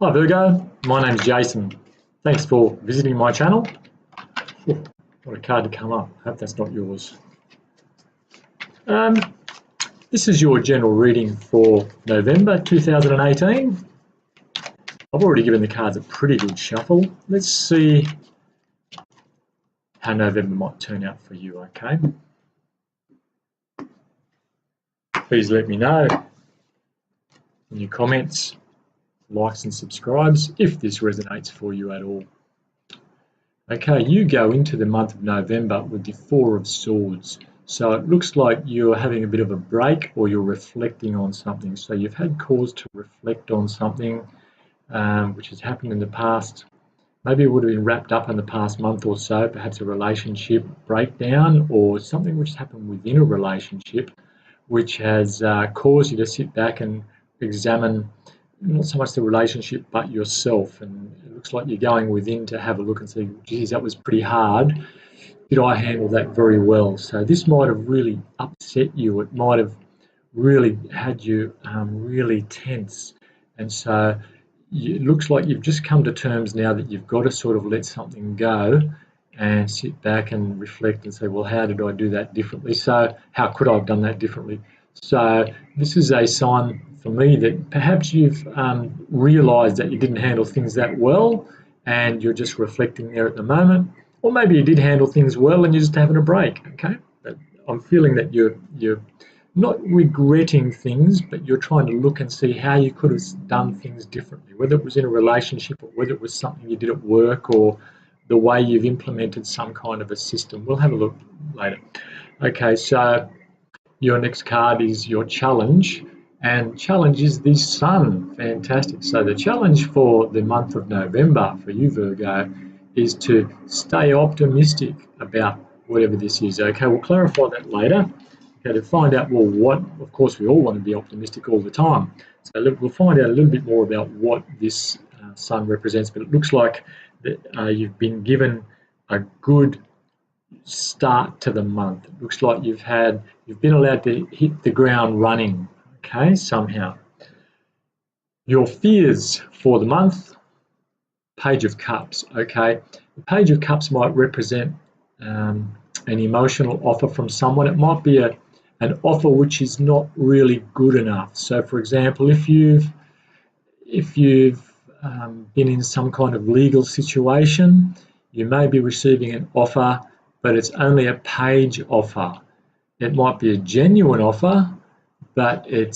Hi Virgo, my name's Jason. Thanks for visiting my channel. What a card to come up. Hope that's not yours. This is your general reading for November 2018. I've already given the cards a pretty good shuffle. Let's see how November might turn out for you, okay? Please let me know in your comments, likes and subscribes if this resonates for you at all. Okay, you go into the month of November with the Four of Swords. So it looks like you're having a bit of a break or you're reflecting on something. So you've had cause to reflect on something which has happened in the past. Maybe it would have been wrapped up in the past month or so, perhaps a relationship breakdown or something which has happened within a relationship which has caused you to sit back and examine not so much the relationship but yourself. And it looks like you're going within to have a look and see, geez, that was pretty hard. Did I handle that very well? So this might have really upset you. It might have really had you really tense. And so it looks like you've just come to terms now that you've got to sort of let something go and sit back and reflect and say, well, how did I do that differently? So how could I have done that differently? So this is a sign for me that perhaps you've realised that you didn't handle things that well and you're just reflecting there at the moment. Or maybe you did handle things well and you're just having a break, okay? But I'm feeling that you're not regretting things, but you're trying to look and see how you could have done things differently, whether it was in a relationship or whether it was something you did at work or the way you've implemented some kind of a system. We'll have a look later. Okay, so your next card is your challenge, and challenge is the sun. Fantastic. So the challenge for the month of November for you, Virgo, is to stay optimistic about whatever this is. Okay, we'll clarify that later. Okay, to find out, well, what, of course, we all want to be optimistic all the time. So we'll find out a little bit more about what this sun represents, but it looks like that you've been given a good start to the month. It looks like you've been allowed to hit the ground running, okay, somehow. Your fears for the month, Page of Cups, okay. The Page of Cups might represent an emotional offer from someone. It might be an offer which is not really good enough. So, for example, if you've been in some kind of legal situation, you may be receiving an offer, but it's only a page offer. It might be a genuine offer, but it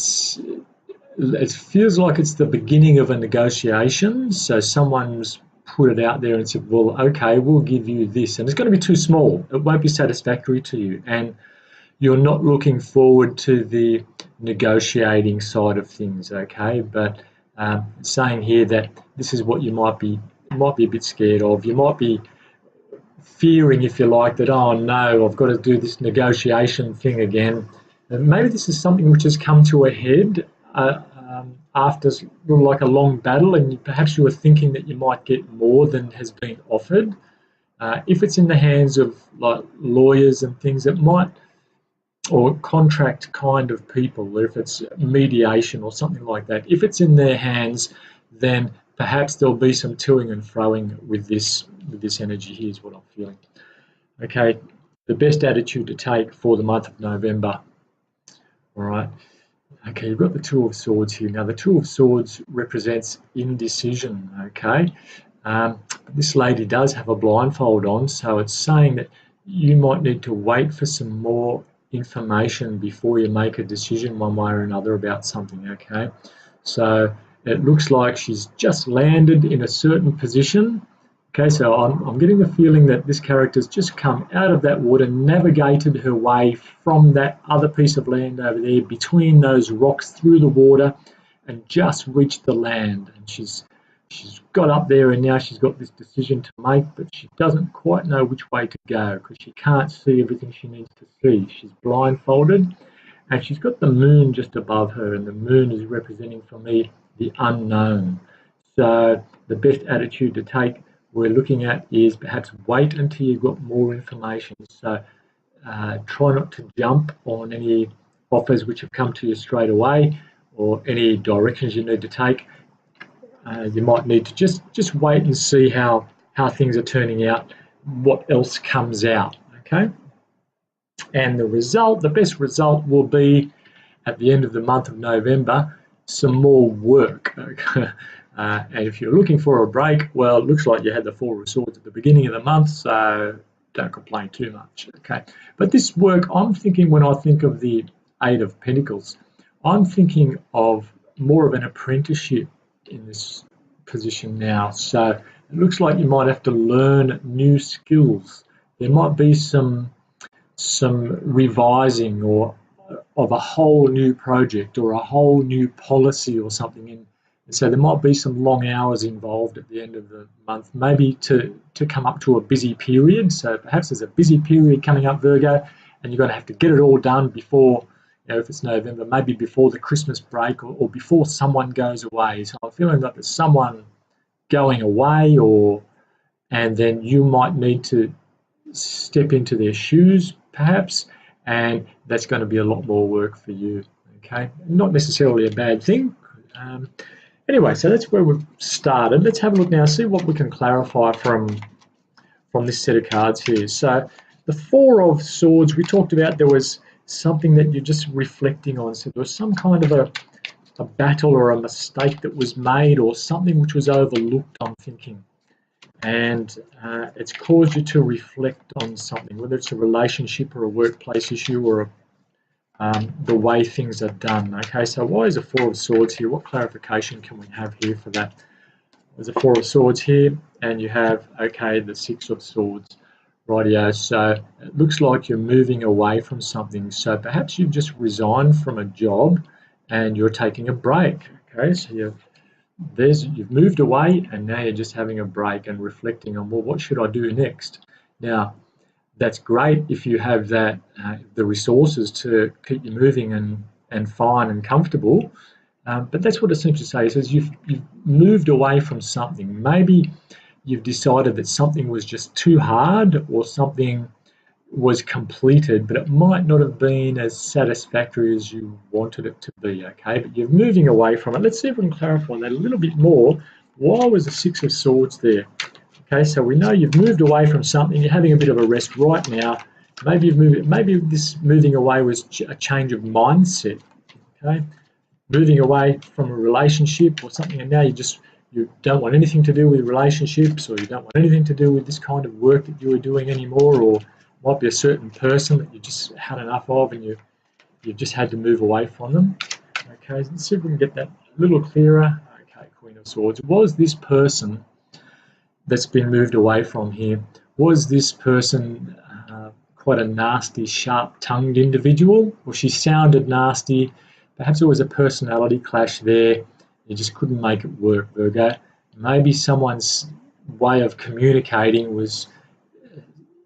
feels like it's the beginning of a negotiation. So someone's put it out there and said, well, okay, we'll give you this. And it's going to be too small. It won't be satisfactory to you. And you're not looking forward to the negotiating side of things, okay? But saying here that this is what you might be a bit scared of. You might be fearing, if you like, that, oh no, I've got to do this negotiation thing again. And maybe this is something which has come to a head after like a long battle, and perhaps you were thinking that you might get more than has been offered. If it's in the hands of like lawyers and things, it might, or contract kind of people, or if it's mediation or something like that, if it's in their hands, then perhaps there'll be some toing and froing with this energy. Here's what I'm feeling. Okay, the best attitude to take for the month of November. All right. Okay, you've got the Two of Swords here. Now, the Two of Swords represents indecision, okay? This lady does have a blindfold on, so it's saying that you might need to wait for some more information before you make a decision one way or another about something, okay? So it looks like she's just landed in a certain position. Okay, so I'm getting the feeling that this character's just come out of that water, navigated her way from that other piece of land over there, between those rocks, through the water, and just reached the land. And she's got up there, and now she's got this decision to make, but she doesn't quite know which way to go because she can't see everything she needs to see. She's blindfolded, and she's got the moon just above her, and the moon is representing for me the unknown. So the best attitude to take we're looking at is perhaps wait until you've got more information. So try not to jump on any offers which have come to you straight away or any directions you need to take. you might need to just wait and see how things are turning out, what else comes out, okay? And the best result will be at the end of the month of November, some more work. And if you're looking for a break, well, it looks like you had the Four of Swords at the beginning of the month, so don't complain too much, okay? But this work, I'm thinking, when I think of the Eight of Pentacles, I'm thinking of more of an apprenticeship in this position now. So it looks like you might have to learn new skills. There might be some revising or of a whole new project or a whole new policy or something. And so there might be some long hours involved at the end of the month, maybe to come up to a busy period. So perhaps there's a busy period coming up, Virgo, and you're going to have to get it all done before, if it's November, maybe before the Christmas break or before someone goes away. So I'm feeling like there's someone going away, and then you might need to step into their shoes, perhaps, and that's going to be a lot more work for you, okay? Not necessarily a bad thing. Anyway, so that's where we've started. Let's have a look now, see what we can clarify from this set of cards here. So the Four of Swords, we talked about there was something that you're just reflecting on. So there was some kind of a battle or a mistake that was made or something which was overlooked, I'm thinking. And it's caused you to reflect on something, whether it's a relationship or a workplace issue or the way things are done. Okay, so why is the Four of Swords here? What clarification can we have here for that? There's a Four of Swords here, and you have, okay, the Six of Swords. Rightio, so it looks like you're moving away from something. So perhaps you've just resigned from a job and you're taking a break. Okay, so you've moved away and now you're just having a break and reflecting on, well, what should I do next? Now, that's great if you have that the resources to keep you moving and fine and comfortable. But that's what it seems to say. It says you've moved away from something. Maybe you've decided that something was just too hard or something was completed, but it might not have been as satisfactory as you wanted it to be, okay? But you're moving away from it. Let's see if we can clarify that a little bit more. Why was the Six of Swords there? Okay, so we know you've moved away from something. You're having a bit of a rest right now. Maybe maybe this moving away was a change of mindset, okay? Moving away from a relationship or something, and now you don't want anything to do with relationships, or you don't want anything to do with this kind of work that you were doing anymore, or might be a certain person that you just had enough of and you've just had to move away from them. Okay, let's see if we can get that a little clearer. Okay, Queen of Swords. Was this person that's been moved away from here, was this person quite a nasty, sharp-tongued individual? Or she sounded nasty? Perhaps there was a personality clash there. You just couldn't make it work, Virgo. Maybe someone's way of communicating was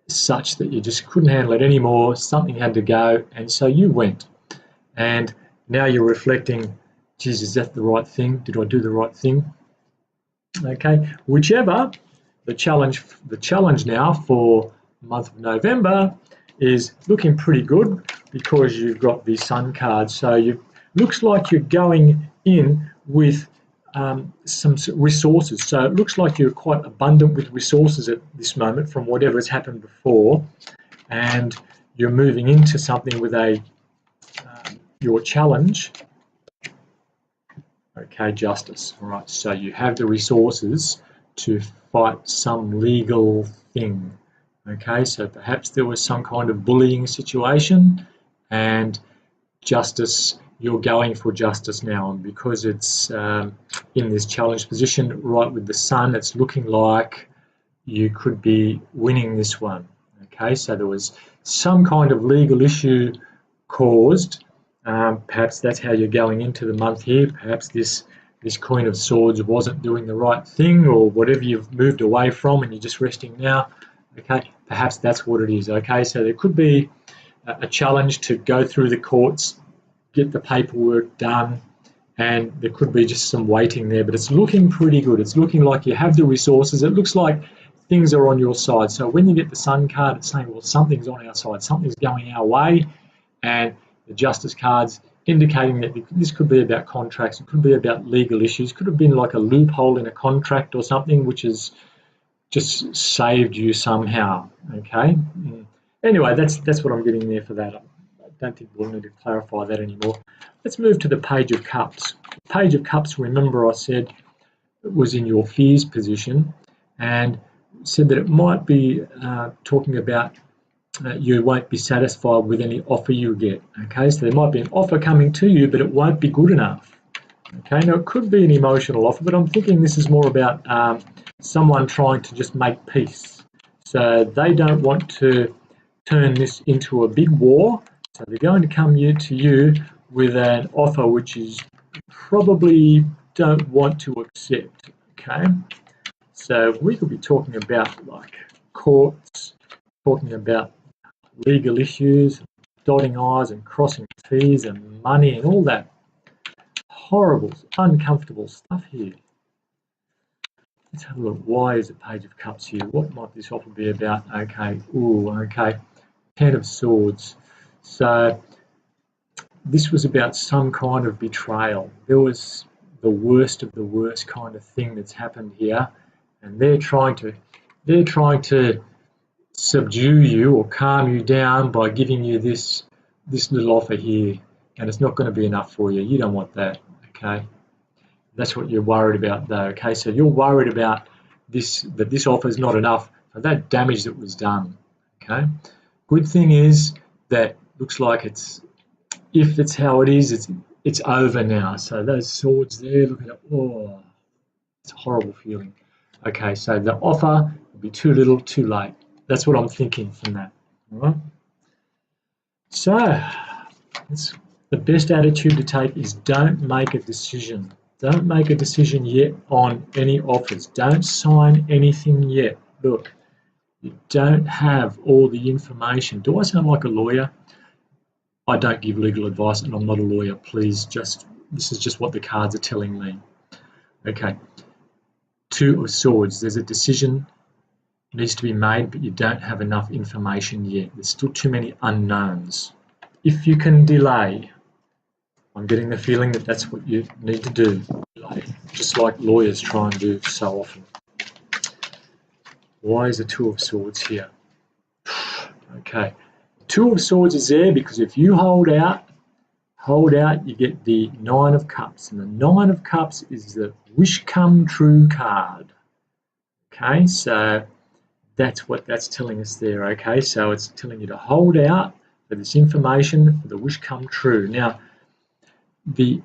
such that you just couldn't handle it anymore. Something had to go, and so you went. And now you're reflecting, geez, is that the right thing? Did I do the right thing? Okay, whichever, the challenge now for the month of November is looking pretty good because you've got the Sun card. So looks like you're going in with some resources. So it looks like you're quite abundant with resources at this moment from whatever has happened before, and you're moving into something with your challenge. Okay, Justice. All right, so you have the resources to fight some legal thing. Okay, so perhaps there was some kind of bullying situation, and Justice, you're going for justice now, and because it's in this challenge position right with the Sun, it's looking like you could be winning this one. Okay, so there was some kind of legal issue caused. Perhaps that's how you're going into the month here. Perhaps this Queen of Swords wasn't doing the right thing, or whatever you've moved away from and you're just resting now. Okay, perhaps that's what it is. Okay, so there could be a challenge to go through the courts, get the paperwork done, and there could be just some waiting there, but it's looking pretty good. It's looking like you have the resources. It looks like things are on your side. So when you get the Sun card, it's saying, well, something's on our side, something's going our way, and the Justice card's indicating that this could be about contracts, it could be about legal issues, could have been like a loophole in a contract or something which has just saved you somehow, okay? Anyway, that's what I'm getting there for that. I don't think we'll need to clarify that anymore. Let's move to the Page of Cups. Page of Cups, remember I said it was in your fears position, and said that it might be talking about you won't be satisfied with any offer you get, okay? So there might be an offer coming to you, but it won't be good enough, okay? Now, it could be an emotional offer, but I'm thinking this is more about someone trying to just make peace. So they don't want to turn this into a big war, so they're going to come to you with an offer which is probably don't want to accept, okay? So we could be talking about like courts, talking about legal issues, dotting I's and crossing T's and money and all that horrible, uncomfortable stuff here. Let's have a look. Why is the Page of Cups here? What might this offer be about? Okay, okay. Ten of Swords. So this was about some kind of betrayal. There was the worst of the worst kind of thing that's happened here, and they're trying to subdue you or calm you down by giving you this little offer here, and it's not going to be enough for you. You don't want that, okay? That's what you're worried about though, okay? So you're worried about that this offer is not enough for that damage that was done, okay? Good thing is that looks like if it's how it is, it's over now. So those swords there, look at it, oh, it's a horrible feeling. Okay, so the offer will be too little, too late. That's what I'm thinking from that, all right? So the best attitude to take is don't make a decision. Don't make a decision yet on any offers. Don't sign anything yet. Look, you don't have all the information. Do I sound like a lawyer? I don't give legal advice and I'm not a lawyer. Please, this is just what the cards are telling me. Okay, Two of Swords. There's a decision needs to be made, but you don't have enough information yet. There's still too many unknowns. If you can delay, I'm getting the feeling that that's what you need to do. Delay, just like lawyers try and do so often. Why is the Two of Swords here? Okay, Two of Swords is there because if you hold out, you get the Nine of Cups, and the Nine of Cups is the wish come true card. Okay, so that's what that's telling us there, okay? So it's telling you to hold out for this information, for the wish come true. Now, this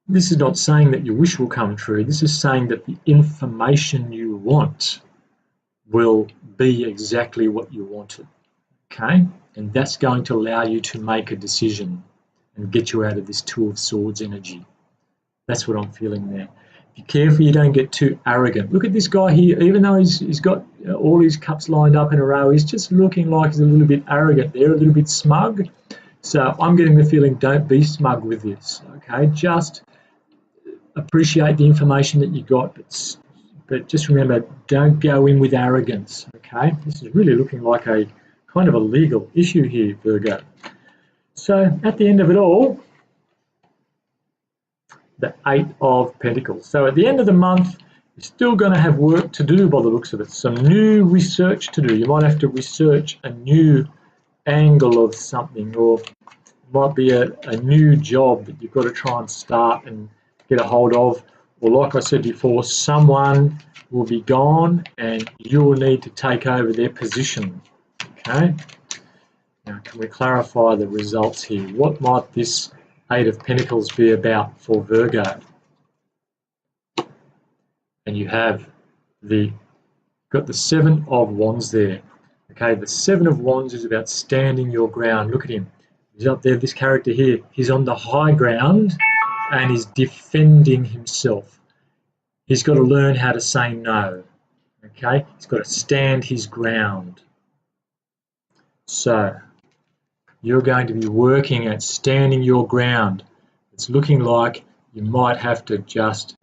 is not saying that your wish will come true. This is saying that the information you want will be exactly what you wanted, okay? And that's going to allow you to make a decision and get you out of this Two of Swords energy. That's what I'm feeling there. Be careful you don't get too arrogant. Look at this guy here, even though he's got all his cups lined up in a row, he's just looking like he's a little bit arrogant there, a little bit smug. So I'm getting the feeling don't be smug with this, okay? Just appreciate the information that you got, but just remember, don't go in with arrogance, okay? This is really looking like a kind of a legal issue here, Virgo. So at the end of it all, the Eight of Pentacles. So at the end of the month, you're still going to have work to do by the looks of it. Some new research to do. You might have to research a new angle of something, or it might be a new job that you've got to try and start and get a hold of. Or like I said before, someone will be gone and you will need to take over their position. Okay? Now, can we clarify the results here? What might this Eight of Pentacles be about for Virgo? And you have got the Seven of Wands there. Okay, the Seven of Wands is about standing your ground. Look at him. He's up there, this character here. He's on the high ground and he's defending himself. He's got to learn how to say no. Okay, he's got to stand his ground. So you're going to be working at standing your ground. It's looking like you might have to just,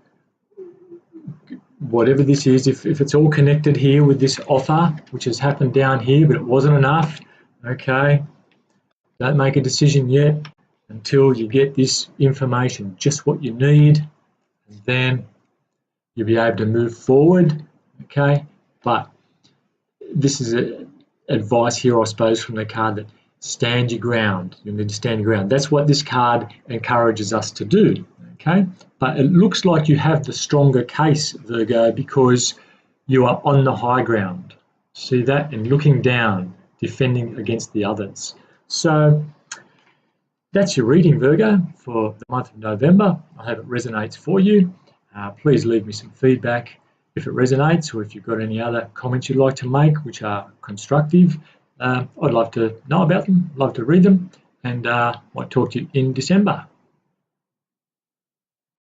whatever this is, if it's all connected here with this offer, which has happened down here, but it wasn't enough, okay, don't make a decision yet. until you get this information, just what you need, and then you'll be able to move forward, okay? But this is advice here, I suppose, from the card that stand your ground. You need to stand your ground. That's what this card encourages us to do, okay? But it looks like you have the stronger case, Virgo, because you are on the high ground. See that? And looking down, defending against the others. So that's your reading, Virgo, for the month of November. I hope it resonates for you. Please leave me some feedback if it resonates, or if you've got any other comments you'd like to make which are constructive. I'd love to know about them, love to read them, and might talk to you in December.